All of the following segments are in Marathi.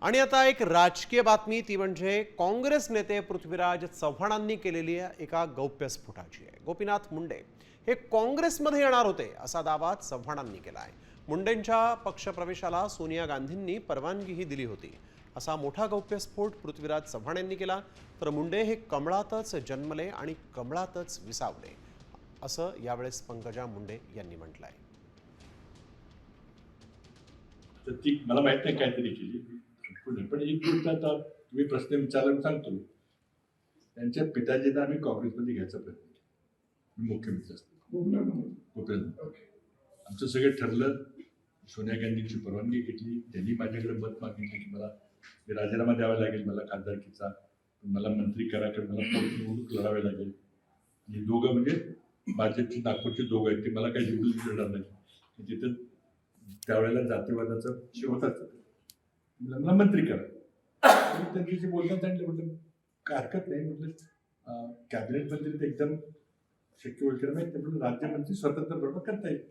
आणि आता एक राजकीय बातमी, ती म्हणजे काँग्रेस नेते पृथ्वीराज चव्हाणांनी केलेली एका गौप्यस्फोटाची आहे। गोपीनाथ मुंडे हे काँग्रेसमध्ये येणार होते असा दावा चव्हाणांनी केला आहे। मुंडेंच्या पक्षप्रवेशाला सोनिया गांधींनी परवानगीही दिली होती असा मोठा गौप्यस्फोट पृथ्वीराज चव्हाण यांनी केला। तर मुंडे हे कमळातच जन्मले आणि कमळातच विसावले असं यावेळेस पंकजा मुंडे यांनी म्हटलंय। तर ती मला माहित नाही काहीतरी केली पण एक गोष्ट आता तुम्ही प्रश्न विचारला सांगतो। त्यांच्या पिताजींना आम्ही काँग्रेसमध्ये घ्यायचा प्रयत्न केला। मी मुख्यमंत्री असतो आमचं सगळं ठरलं। सोनिया गांधींची परवानगी घेतली, त्यांनी माझ्याकडे मत मागितलं की मला राजीनामा द्यावा लागेल, मला खासदारकीचा, मला मंत्री करा, कारण मला निवडणूक लढावी लागेल। आणि दोघं म्हणजे भाजपची नागपूरची दोघं आहेत, ते मला काही निवडून देणार नाही। तिथं त्यावेळेला जातीवादाचा विषय होताच, मला मंत्री करा। त्यांच्याशी बोलताना सांगितलं, म्हटलं काय हरकत नाही, म्हटलं कॅबिनेट मंत्री तर एकदम शक्य होईल कारण नाही, म्हटलं राज्यमंत्री स्वतंत्र बरोबर करता येईल।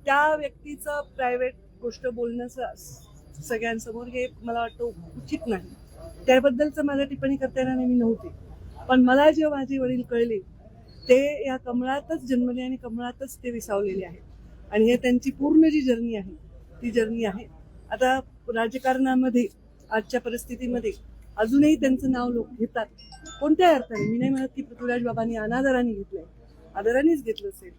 त्या व्यक्तीचं प्रायव्हेट गोष्ट बोलणं सगळ्यांसमोर हे मला वाटतं उचित नाही। त्याबद्दलचं माझं टिप्पणी करता येणार नेहमी नव्हते, पण मला जेव्हा माझे वडील कळले ते या कमळातच जन्मले आणि कमळातच ते विसावलेले आहेत आणि हे त्यांची पूर्ण जी जर्नी आहे ती जर्नी आहे। आता राजकारणामध्ये आजच्या परिस्थितीमध्ये अजूनही त्यांचं नाव लोक घेतात, कोणत्याही अर्थाने। मी नाही म्हणत की पृथ्वीराज बाबांनी अनादराने घेतलंय, आदरानेच घेतलं असेल,